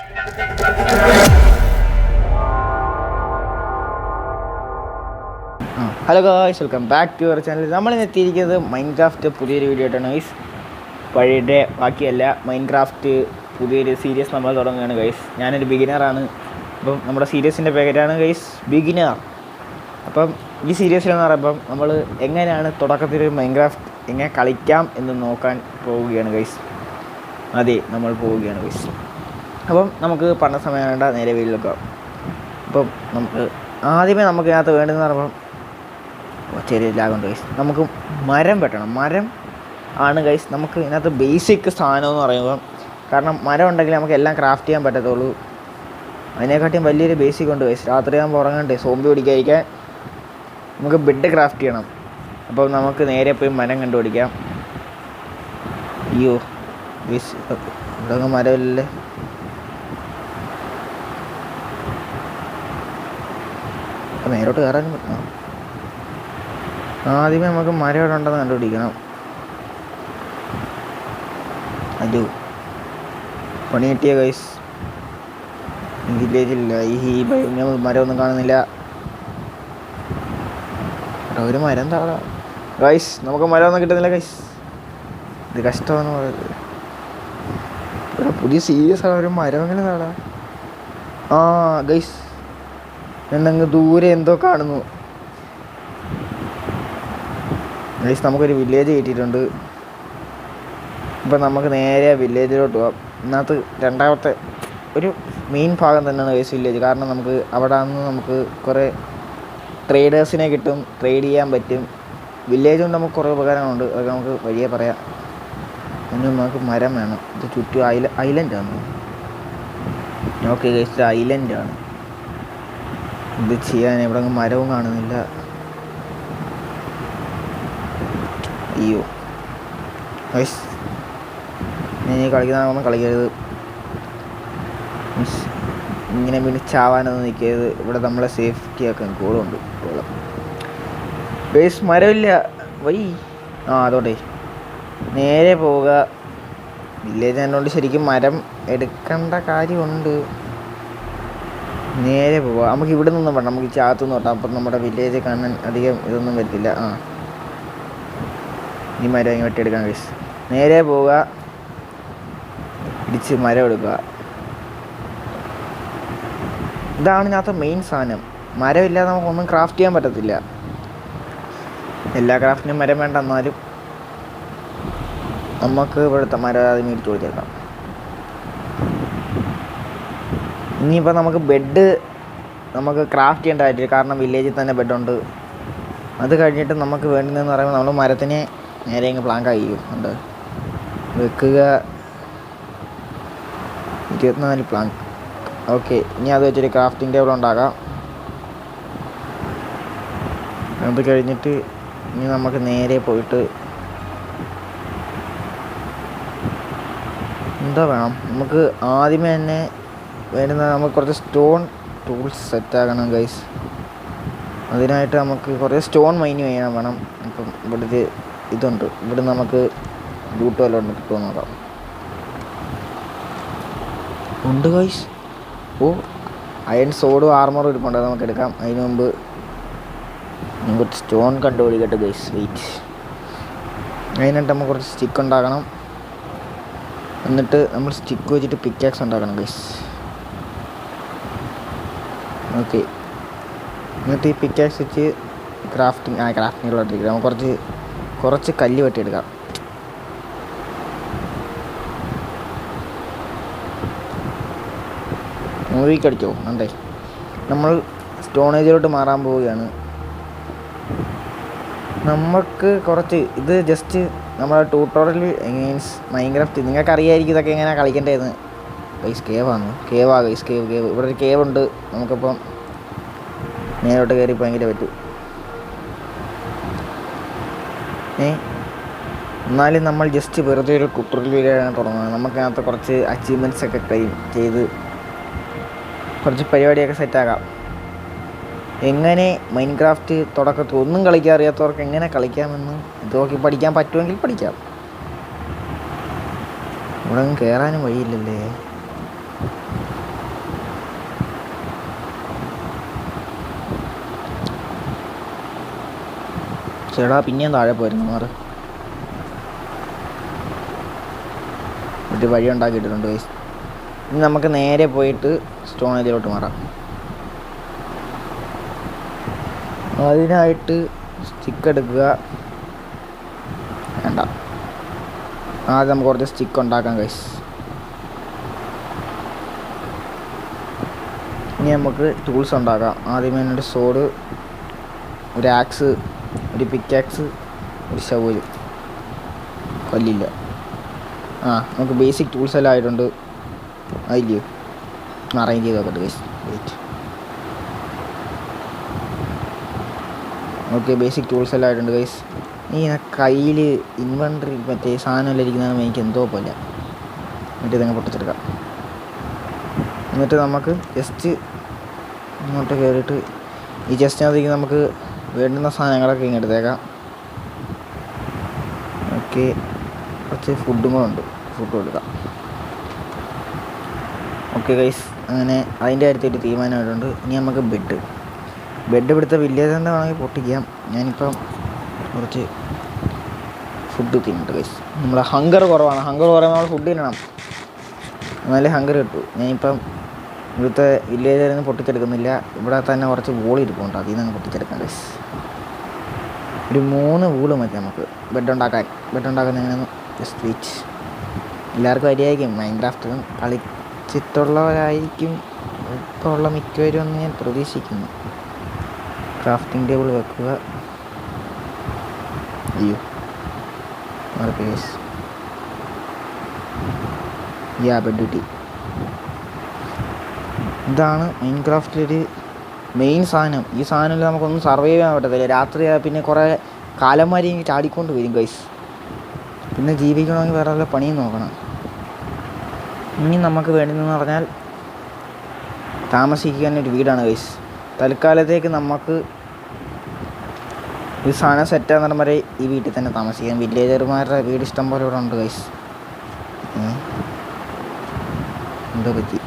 Hello guys, welcome back to your channel. നമ്മളിന്ന് എത്തിയിരിക്കുന്നത് Minecraft പുതിയൊരു വീഡിയോ ആയിട്ടാണ് ഗൈസ്. പഴയുടെ ബാക്കിയല്ല, മൈൻക്രാഫ്റ്റ് പുതിയൊരു സീരീസ് നമ്മൾ തുടങ്ങുകയാണ് ഗൈസ്. ഞാനൊരു ബിഗിനറാണ്. അപ്പം നമ്മുടെ സീരീസിൻ്റെ പേരാണ് ഗൈസ് ബിഗിനർ. അപ്പം ഈ സീരീസിലെന്ന് പറയുമ്പം നമ്മൾ എങ്ങനെയാണ് തുടക്കത്തിൽ മൈൻക്രാഫ്റ്റ് എങ്ങനെ കളിക്കാം എന്ന് നോക്കാൻ പോവുകയാണ് ഗൈസ്. അതെ, നമ്മൾ പോവുകയാണ് ഗൈസ്. അപ്പം നമുക്ക് പറഞ്ഞ സമയം വേണ്ട, നേരെ വീട്ടിലൊക്കെ. അപ്പം നമുക്ക് ആദ്യമേ നമുക്ക് ഇതിനകത്ത് വേണ്ടതെന്ന് പറയുമ്പം ചെറിയ ലാഗുണ്ട് ഗൈസ്. നമുക്ക് മരം വെട്ടണം. മരം ആണ് ഗൈസ് നമുക്ക് ഇതിനകത്ത് ബേസിക് സാധനം എന്ന് പറയുമ്പം. കാരണം മരം ഉണ്ടെങ്കിൽ നമുക്ക് എല്ലാം ക്രാഫ്റ്റ് ചെയ്യാൻ പറ്റത്തുള്ളൂ. അതിനെക്കാട്ടിയും വലിയൊരു ബേസിക് ഉണ്ട് ഗൈസ്. രാത്രിയാകുമ്പോൾ ഉറങ്ങണ്ടേ, സോംബി പിടിക്കാതിരിക്കാൻ നമുക്ക് ബെഡ് ക്രാഫ്റ്റ് ചെയ്യണം. അപ്പോൾ നമുക്ക് നേരെ പോയി മരം കണ്ടുപിടിക്കാം. അയ്യോ ഗൈസ്, ഇവിടെ മരമില്ലല്ലേ. നേരോട്ട് കയറാനും പറ്റണം. ആദ്യമേ നമുക്ക് മരം ഇവിടെ ഉണ്ടെന്ന് കണ്ടുപിടിക്കണം. അയ്യോ, പണി കിട്ടിയ ഗൈസ്. വില്ലേജില്ല, ഈ മരമൊന്നും കാണുന്നില്ല. ഒരു മരം താഴെ ഗൈസ്, നമുക്ക് മരമൊന്നും കിട്ടുന്നില്ല ഗൈസ്. ഇത് കഷ്ടമാണെന്ന് പറയുന്നത്. ഇവിടെ പുതിയ സീരിയസ് ആണ്, ഒരു മരം എങ്ങനെ താഴെ. ആ ഗൈസ്, എന്നങ്ങ് ദൂരെ എന്തോ കാണുന്നു ഗൈസ്. നമുക്കൊരു വില്ലേജ് കിട്ടിയിട്ടുണ്ട്. ഇപ്പം നമുക്ക് നേരെ വില്ലേജിലോട്ട് പോകാം. ഇതിനകത്ത് രണ്ടാമത്തെ ഒരു മെയിൻ ഭാഗം തന്നെയാണ് ഗൈസ് വില്ലേജ്. കാരണം നമുക്ക് അവിടെ നിന്ന് നമുക്ക് കുറേ ട്രേഡേഴ്സിനെ കിട്ടും, ട്രേഡ് ചെയ്യാൻ പറ്റും. വില്ലേജ് കൊണ്ട് നമുക്ക് കുറേ ഉപകാരങ്ങളുണ്ട്, അതൊക്കെ നമുക്ക് വഴിയേ പറയാം. അതിന് നമുക്ക് മരം വേണം. ഇത് ചുറ്റും ഐലൻഡാണ്. ഓക്കെ ഗൈസ്, ഇത് ഐലൻഡാണ്. ഇത് ചെയ്യാൻ ഇവിടെ മരവും കാണുന്നില്ല. അയ്യോ ഗൈസ്, ഞാൻ കളിക്കുന്ന കളിക്കരുത്. ഇങ്ങനെ പിന്നെ ചാവാനൊന്നും നിൽക്കരുത്. ഇവിടെ നമ്മളെ സേഫ്റ്റി ആക്കാൻ കോളുണ്ട്. ഗൈസ്, മരമില്ല. വൈ അതോട്ടെ നേരെ പോവുക. വില്ലേജ് എന്നോണ്ട് ശരിക്കും മരം എടുക്കേണ്ട കാര്യമുണ്ട്. നേരെ പോവുക. നമുക്ക് ഇവിടെ നിന്നും വേണം, നമുക്ക് ചാത്തുനിന്ന് തൊട്ടാം. അപ്പം നമ്മുടെ വില്ലേജ് കാണാൻ അധികം ഇതൊന്നും വരത്തില്ല. ഈ മരം ഇങ്ങനെ വെട്ടിയെടുക്കാം ഗൈസ്. നേരെ പോവുക, ഇടിച്ച് മരം എടുക്കുക. ഇതാണ് ഇതിനകത്ത് മെയിൻ സാധനം. മരമില്ലാതെ നമുക്കൊന്നും ക്രാഫ്റ്റ് ചെയ്യാൻ പറ്റത്തില്ല. എല്ലാ ക്രാഫ്റ്റിനും മരം വേണ്ട, എന്നാലും നമുക്ക് ഇവിടുത്തെ മരം അത് മേടിച്ച് കൊടുത്തേക്കാം. ഇനിയിപ്പോൾ നമുക്ക് ബെഡ് നമുക്ക് ക്രാഫ്റ്റ് ചെയ്യേണ്ട കാര്യമില്ല, കാരണം വില്ലേജിൽ തന്നെ ബെഡുണ്ട്. അത് കഴിഞ്ഞിട്ട് നമുക്ക് വേണ്ടുന്നതെന്ന് പറയുമ്പോൾ നമ്മൾ മരത്തിനെ നേരെ ഇങ്ങ് പ്ലാങ്ക് ആയിരിക്കും ഉണ്ട് വെക്കുക. 24 പ്ലാങ്ക്. ഓക്കെ, ഇനി അത് വെച്ചൊരു ക്രാഫ്റ്റിംഗ് ടേബിൾ ഉണ്ടാക്കാം. അത് കഴിഞ്ഞിട്ട് ഇനി നമുക്ക് നേരെ പോയിട്ട് എന്താ വേണം, നമുക്ക് ആദ്യമേ തന്നെ വരുന്ന നമുക്ക് കുറച്ച് സ്റ്റോൺ ടൂൾസ് സെറ്റാക്കണം ഗൈസ്. അതിനായിട്ട് നമുക്ക് കുറേ സ്റ്റോൺ മൈൻ ചെയ്യാൻ വേണം. അപ്പം ഇവിടുത്തെ ഇതുണ്ട്, ഇവിടെ നമുക്ക് ലൂട്ട് വല്ലതും ഉണ്ട് കിട്ടുമോ നോക്കാം. ഉണ്ട് ഗൈസ്. അയൺ സോഡും ആർമറും ഇരിപ്പുണ്ട്, നമുക്ക് എടുക്കാം. അതിന് മുമ്പ് കുറച്ച് സ്റ്റോൺ കണ്ടുപിടിക്കട്ടെ ഗൈസ്. വെയിറ്റ്. അതിനായിട്ട് നമുക്ക് കുറച്ച് സ്റ്റിക്ക് ഉണ്ടാക്കണം. എന്നിട്ട് നമ്മൾ സ്റ്റിക്ക് വെച്ചിട്ട് പിക്കാക്സ് ഉണ്ടാക്കണം ഗൈസ്. ഓക്കെ, എന്നിട്ട് ഈ പിക്കാക്സ് വെച്ച് ക്രാഫ്റ്റിങ്ങിലോട്ടിരിക്കുക. നമുക്ക് കുറച്ച് കല്ല് വെട്ടിയെടുക്കാം. മൂവിക്കടിച്ചോ അണ്ടേ. നമ്മൾ സ്റ്റോണേജിലോട്ട് മാറാൻ പോവുകയാണ്. നമുക്ക് കുറച്ച് ഇത് ജസ്റ്റ് നമ്മുടെ ട്യൂട്ടോറിയൽ മീൻസ് മൈൻക്രാഫ്റ്റ് നിങ്ങൾക്ക് അറിയാമായിരിക്കും ഇതൊക്കെ എങ്ങനെയാണ് കളിക്കേണ്ടതെന്ന്. ഗൈസ്, കേവാണ്. Guys, cave. ഇവിടെ ഒരു കേവ് ഉണ്ട്. നമുക്കിപ്പം നേരോട്ട് കയറി ഭയങ്കര പറ്റും. എന്നാലും നമ്മൾ ജസ്റ്റ് വെറുതെ ഒരു ട്യൂട്ടോറിയൽ വീഡിയോയാണ് തുടങ്ങുന്നത്. നമുക്കതിനകത്ത് കുറച്ച് അച്ചീവ്മെൻറ്റ്സ് ഒക്കെ ക്ലെയിം ചെയ്ത് കുറച്ച് പരിപാടിയൊക്കെ സെറ്റാക്കാം. എങ്ങനെ മൈൻക്രാഫ്റ്റ് തുടക്കത്തിൽ ഒന്നും കളിക്കാൻ അറിയാത്തവർക്ക് എങ്ങനെ കളിക്കാമെന്ന് ഇത് നോക്കി പഠിക്കാൻ പറ്റുമെങ്കിൽ പഠിക്കാം. ഇവിടെ ഒന്നും കയറാനും വഴിയില്ലല്ലേ. ചേടാ പിന്നെയും താഴെ പോയിരുന്നു മാറ്. ഒരു വഴി ഉണ്ടാക്കിയിട്ടുണ്ട് ഗൈസ്. ഇനി നമുക്ക് നേരെ പോയിട്ട് സ്റ്റോൺ ഏരിയയിലോട്ട് മാറാം. അതിനായിട്ട് സ്റ്റിക്ക് എടുക്കുക. വേണ്ട, ആദ്യം നമുക്ക് കുറച്ച് സ്റ്റിക്ക് ഉണ്ടാക്കാം ഗൈസ്. ഇനി നമുക്ക് ടൂൾസ് ഉണ്ടാക്കാം. ആദ്യമേ ഒരു സോഡ്, ഒരു ആക്സ്, ഒരു പിക്കാക്സ്, ഒരു ഷവല്. കല്ലില്ല. നമുക്ക് ബേസിക് ടൂൾസ് എല്ലാം ആയിട്ടുണ്ട്. അതില്ലയോ അറേഞ്ച് ചെയ്ത് നോക്കട്ടെ guys. Wait. Okay, basic tools എല്ലാം ആയിട്ടുണ്ട് ഗൈസ്. ഈ കയ്യിൽ ഇൻവെൻട്രി മറ്റേ സാധനമെല്ലാം ഇരിക്കുന്നതാണ് എനിക്ക് എന്തോ പോലെ. എന്നിട്ട് ഇതങ്ങ് പൊട്ടിച്ചെടുക്കാം. എന്നിട്ട് നമുക്ക് ജസ്റ്റ് ഇങ്ങോട്ട് കയറിയിട്ട് ഈ ജസ്റ്റിനകത്തേക്ക് നമുക്ക് വേണ്ടുന്ന സാധനങ്ങളൊക്കെ ഇങ്ങ് എടുത്തേക്കാം. ഓക്കെ, കുറച്ച് ഫുഡും കൂടെ ഉണ്ട്, ഫുഡ് കൊടുക്കാം. ഓക്കെ ഗൈസ്, അങ്ങനെ അതിൻ്റെ കാര്യത്തിലൊരു തീരുമാനമായിട്ടുണ്ട്. ഇനി നമുക്ക് ബെഡ് ഇവിടുത്തെ വില്ലേജറിൻ്റെ വേണമെങ്കിൽ പൊട്ടിക്കാം. ഞാനിപ്പം കുറച്ച് ഫുഡ് തിന്നിട്ട് ഗൈസ്. നമ്മളെ ഹങ്കർ കുറവാണ്. ഹങ്കർ കുറയുമ്പോൾ നമ്മൾ ഫുഡ് തിന്നണം, എന്നാലേ ഹങ്കർ കിട്ടൂ. ഞാനിപ്പം ഇവിടുത്തെ വില്ലേജറിൽ നിന്ന് പൊട്ടിച്ചെടുക്കുന്നില്ല. ഇവിടെ തന്നെ കുറച്ച് വോൾ ഇരിപ്പുണ്ട്, അതിൽ നിന്ന് പൊട്ടിച്ചെടുക്കാം ഗൈസ്. ഒരു 3 വൂള് മതി നമുക്ക് ബെഡ് ഉണ്ടാക്കാൻ എങ്ങനെയാണ് ജസ്റ്റ് വെയിറ്റ്. എല്ലാവർക്കും അറിയായിരിക്കും, മൈൻക്രാഫ്റ്റ് കളിച്ചിട്ടുള്ളവരായിരിക്കും ഇപ്പോൾ ഉള്ള മിക്കവരും എന്ന് ഞാൻ പ്രതീക്ഷിക്കുന്നു. ക്രാഫ്റ്റിംഗ് ടേബിൾ വെക്കുക. അയ്യോ ബെഡ് കിട്ടി. ഇതാണ് മൈൻക്രാഫ്റ്റിലൊരു മെയിൻ സാധനം. ഈ സാധനത്തിൽ നമുക്കൊന്നും സർവൈവ് ചെയ്യാൻ പറ്റത്തില്ല. രാത്രി പിന്നെ കുറേ കാലന്മാരി ചാടിക്കൊണ്ട് വരും ഗൈസ്. പിന്നെ ജീവിക്കണമെങ്കിൽ വേറെ വല്ല പണിയും നോക്കണം. ഇനി നമുക്ക് വേണ്ടതെന്ന് പറഞ്ഞാൽ താമസിക്കാനൊരു വീടാണ് ഗൈസ്. തൽക്കാലത്തേക്ക് നമുക്ക് ഈ സാധനം സെറ്റാകുന്ന വരെ ഈ വീട്ടിൽ തന്നെ താമസിക്കാം. വില്ലേജർമാരുടെ വീട് ഇഷ്ടം പോലെ ഇവിടെ ഉണ്ട് ഗൈസ്. എന്താ പറ്റി?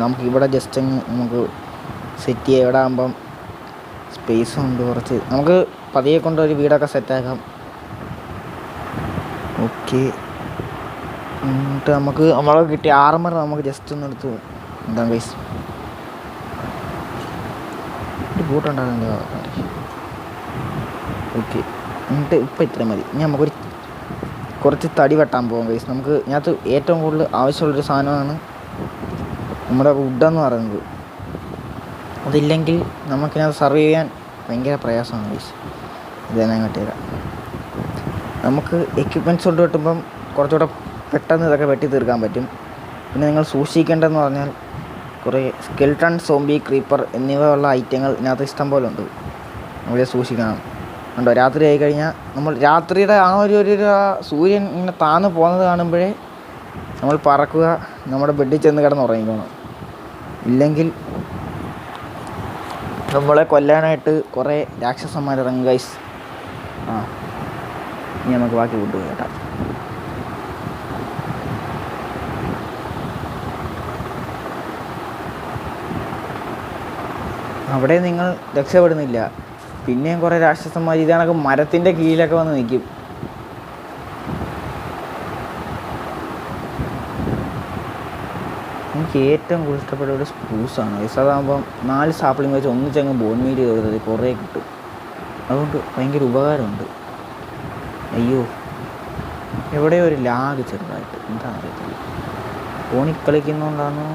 നമുക്ക് ഇവിടെ ജസ്റ്റ് നമുക്ക് സെറ്റ് ചെയ്യാം. ഇവിടെ ആകുമ്പം സ്പേസും ഉണ്ട് കുറച്ച്. നമുക്ക് പതിയെ കൊണ്ട് ഒരു വീടൊക്കെ സെറ്റാക്കാം. ഓക്കെ, എന്നിട്ട് നമുക്ക് നമ്മളെ കിട്ടിയ ആർമർ നമുക്ക് ജസ്റ്റ് ഒന്ന് എടുത്ത് എന്താ ഗൈസ് ഒരു ബൂട്ടുണ്ടാകുന്നത്. ഓക്കെ, എന്നിട്ട് ഇപ്പം ഇത്രയും മതി. ഇനി നമുക്കൊരു കുറച്ച് തടി വെട്ടാൻ പോകാം ഗൈസ്. നമുക്ക് ഇതിനകത്ത് ഏറ്റവും കൂടുതൽ ആവശ്യമുള്ളൊരു സാധനമാണ് നമ്മുടെ വുഡെന്ന് പറയുന്നത്. അതില്ലെങ്കിൽ നമുക്കിനകത്ത് സർവൈവ് ചെയ്യാൻ ഭയങ്കര പ്രയാസമാണ് ഗൈസ്. ഇതെല്ലാം കിട്ടിയതാണ്. നമുക്ക് എക്യുപ്മെൻറ്റ്സ് കൊണ്ട് വെട്ടുമ്പം കുറച്ചുകൂടെ പെട്ടെന്ന് ഇതൊക്കെ വെട്ടി തീർക്കാൻ പറ്റും. പിന്നെ നിങ്ങൾ സൂക്ഷിക്കേണ്ടതെന്ന് പറഞ്ഞാൽ കുറേ സ്കെൽട്ടൺ, സോംബി, ക്രീപ്പർ എന്നിവയുള്ള ഐറ്റങ്ങൾ ഇതിനകത്ത് ഇഷ്ടം പോലെ ഉണ്ട്. നമ്മളെ സൂക്ഷിക്കണം. ഉണ്ടോ, രാത്രി ആയി കഴിഞ്ഞാൽ നമ്മൾ രാത്രിയുടെ ആ ഒരു സൂര്യൻ ഇങ്ങനെ താന്ന് പോകുന്നത് കാണുമ്പോഴേ നമ്മൾ പറക്കുക, നമ്മുടെ ബെഡിൽ ചെന്ന് കിടന്ന് ഉറങ്ങിക്കണം. ഇല്ലെങ്കിൽ നമ്മളെ കൊല്ലാനായിട്ട് കുറേ രാക്ഷസന്മാർ ഇറങ്ങും ഗൈസ്. ഇനി നമുക്ക് ബാക്കി കൊണ്ടുപോയി കേട്ടോ. അവിടെ നിങ്ങൾ രക്ഷപ്പെടുന്നില്ല. പിന്നെയും കുറേ രാക്ഷസന്മാർ ഇതാണൊക്കെ മരത്തിൻ്റെ കീഴിലൊക്കെ വന്ന് നിൽക്കും. എനിക്ക് ഏറ്റവും കൂടുതൽ ഇഷ്ടപ്പെട്ട ഒരു സ്പ്രൂസാണ് ഗൈസ്. അതാകുമ്പം 4 സാപ്ലിങ് വെച്ച് ഒന്നിച്ചങ്ങ് ബോൺ മീറ്റ് ചെയ്തത് കുറേ കിട്ടും. അതുകൊണ്ട് ഭയങ്കര ഉപകാരമുണ്ട്. അയ്യോ, എവിടെയോ ഒരു ലാഗ് ചെറുതായിട്ട്, എന്താണെന്ന് അറിയത്തില്ല. ഫോണിൽ കളിക്കുന്നതുകൊണ്ടാണോ?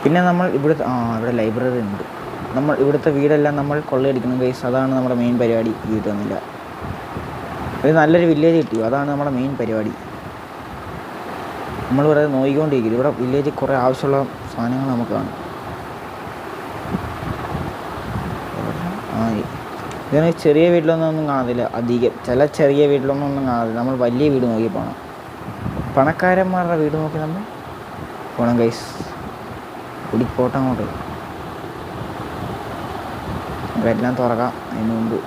പിന്നെ നമ്മൾ ഇവിടെ ലൈബ്രറി ഉണ്ട്. നമ്മൾ ഇവിടുത്തെ വീടെല്ലാം നമ്മൾ കൊള്ളയടിക്കണം ഗൈസ്. അതാണ് നമ്മുടെ മെയിൻ പരിപാടി. വീട് വന്നില്ല, ഒരു നല്ലൊരു വില്ലേജ് കിട്ടി, അതാണ് നമ്മുടെ മെയിൻ പരിപാടി. നമ്മൾ ഇവിടെ നോക്കിക്കൊണ്ടിരിക്കും. ഇവിടെ വില്ലേജിൽ കുറേ ആവശ്യമുള്ള സാധനങ്ങൾ നമുക്ക് കാണും. ഇതിന് ചെറിയ വീട്ടിലൊന്നും കാണത്തില്ല അധികം. ചില ചെറിയ വീട്ടിലൊന്നും കാണത്തില്ല. നമ്മൾ വലിയ വീട് നോക്കി പോകണം. പണക്കാരന്മാരുടെ വീട് നോക്കി നമ്മൾ പോകണം ഗൈസ്. കുടിപ്പോട്ടം അങ്ങോട്ട് എല്ലാം തുറക്കാം. അതിന് മുമ്പ്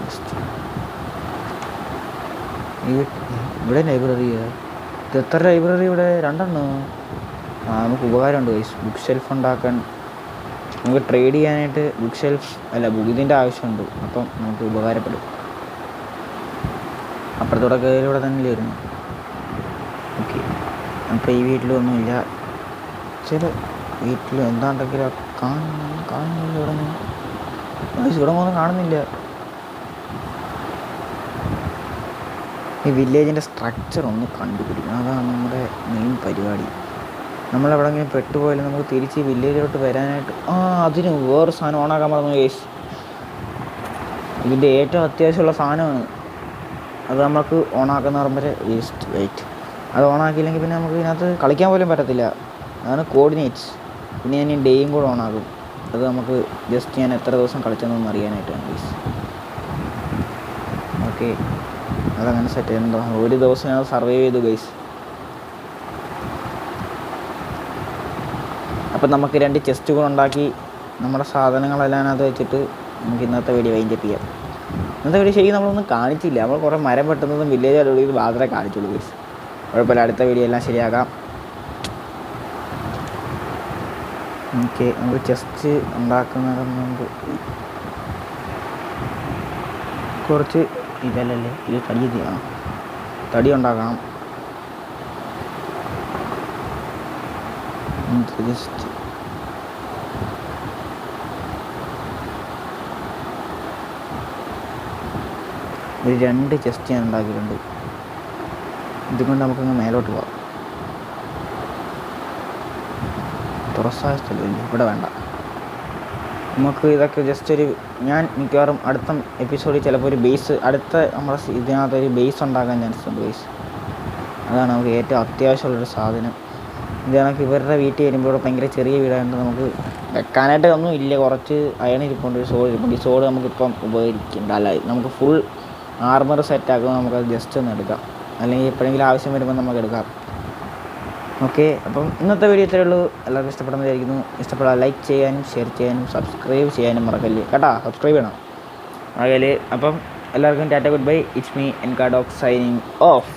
ഇവിടെ ലൈബ്രറി, ഇത് എത്ര ലൈബ്രറി ഇവിടെ? 2 നമുക്ക് ഉപകാരമുണ്ട് ഗൈസ്. ബുക്ക് ഷെൽഫ് ഉണ്ടാക്കാൻ നമുക്ക് ട്രേഡ് ചെയ്യാനായിട്ട് ബുക്ക് ഷെൽഫ് ഇതിൻ്റെ ആവശ്യമുണ്ട്. അപ്പം നമുക്ക് ഉപകാരപ്പെടും. അപ്പുറത്തോടെ കയറിലൂടെ തന്നെ വരുന്നു. ഓക്കെ, അപ്പോൾ ഈ വീട്ടിലൊന്നുമില്ല. ചില വീട്ടിൽ എന്താണ്ടെങ്കിലും കാണുന്നില്ല. ഇവിടെ ഒന്നും കാണുന്നില്ല. ഈ വില്ലേജിൻ്റെ സ്ട്രക്ചർ ഒന്ന് കണ്ടുപിടിക്കണം. അതാണ് നമ്മുടെ മെയിൻ പരിപാടി. നമ്മളെവിടെയെങ്കിലും പെട്ടുപോയാലും നമുക്ക് തിരിച്ച് വില്ലേജിലോട്ട് വരാനായിട്ട് അതിന് വേറെ സാധനം ഓണാക്കാൻ പറഞ്ഞു ഗൈസ്. ഇതിൻ്റെ ഏറ്റവും അത്യാവശ്യമുള്ള സാധനമാണ്. അത് നമുക്ക് ഓണാക്കുന്ന പറയുമ്പോൾ വെയിറ്റ് അത് ഓണാക്കിയില്ലെങ്കിൽ പിന്നെ നമുക്ക് ഇതിനകത്ത് കളിക്കാൻ പോലും പറ്റത്തില്ല. അതാണ് കോർഡിനേറ്റ്സ്. പിന്നെ ഞാൻ ഈ ഡേയും കൂടെ ഓണാക്കും. അത് നമുക്ക് ജസ്റ്റ് ഞാൻ എത്ര ദിവസം കളിച്ചതെന്നൊന്ന് അറിയാനായിട്ടാണ് ഗൈസ്. ഓക്കെ, അതങ്ങനെ സെറ്റ് ചെയ്യുന്നുണ്ടോ? ഒരു ദിവസം ഞാൻ സർവൈവ് ചെയ്തു ഗൈസ്. അപ്പം നമുക്ക് 2 ചെസ്റ്റ് കൂടെ ഉണ്ടാക്കി നമ്മുടെ സാധനങ്ങളെല്ലാം അത് വെച്ചിട്ട് നമുക്ക് ഇന്നത്തെ വീഡിയോ വൈൻഡപ്പ് ചെയ്യാം. ഇന്നത്തെ വീഡിയോ ശരിക്കും നമ്മളൊന്നും കാണിച്ചില്ല. നമ്മൾ കുറേ മരം വെട്ടുന്നതും വില്ലേജ് അലോടിയത് മാത്രമേ കാണിച്ചുള്ളൂ ഗൈസ്. കുഴപ്പമില്ല, അടുത്ത വീഡിയോ എല്ലാം ശരിയാക്കാം. ഓക്കെ, നമുക്ക് ചെസ്റ്റ് ഉണ്ടാക്കുന്നതിന് മുമ്പ് കുറച്ച് ഇതല്ലേ ഇത് തടി ഉണ്ടാക്കണം. ജസ്റ്റ് ഒരു 2 ചെസ്റ്റ് ഞാൻ ഉണ്ടാക്കിയിട്ടുണ്ട്. ഇതുകൊണ്ട് നമുക്കങ്ങ് മേലോട്ട് പോകാം. തുറസായ സ്ഥലമില്ല, ഇവിടെ വേണ്ട. നമുക്ക് ഇതൊക്കെ ജസ്റ്റ് ഞാൻ മിക്കവാറും അടുത്ത എപ്പിസോഡിൽ ചിലപ്പോൾ ഒരു ബേസ് നമ്മുടെ ഇതിനകത്തൊരു ബേസ് ഉണ്ടാക്കാൻ ചാൻസ് ഉണ്ട് ബേസ്. അതാണ് നമുക്ക് ഏറ്റവും അത്യാവശ്യമുള്ളൊരു സാധനം. ഇത് കണക്ക് ഇവരുടെ വീട്ടിൽ വരുമ്പോൾ ഇവിടെ ഭയങ്കര ചെറിയ വീടായതുകൊണ്ട് നമുക്ക് വെക്കാനായിട്ട് ഒന്നും ഇല്ല. കുറച്ച് അയൺ ഇരിപ്പുണ്ട്, ഒരു സോഡ് ഇരിപ്പുണ്ട്. ഈ സോഡ് നമുക്കിപ്പം ഉപകരിക്കണ്ട. അല്ല, നമുക്ക് ഫുൾ ആർമർ സെറ്റാക്കുമ്പോൾ നമുക്കത് ജസ്റ്റ് ഒന്ന് എടുക്കാം. അല്ലെങ്കിൽ എപ്പോഴെങ്കിലും ആവശ്യം വരുമ്പോൾ നമുക്ക് എടുക്കാം. ഓക്കെ, അപ്പം ഇന്നത്തെ വീഡിയോ ഇത്രയേ ഉള്ളൂ. എല്ലാവർക്കും ഇഷ്ടപ്പെടുന്ന വിചാരിക്കുന്നു. ഇഷ്ടപ്പെടാൻ ലൈക്ക് ചെയ്യാനും ഷെയർ ചെയ്യാനും സബ്സ്ക്രൈബ് ചെയ്യാനും മറക്കല്ലേ കേട്ടോ. സബ്സ്ക്രൈബ് ചെയ്യണം മറക്കല്ലേ. അപ്പം എല്ലാവർക്കും tata, good bye. It's me എൻകാഡോക് സൈനിങ് ഓഫ്.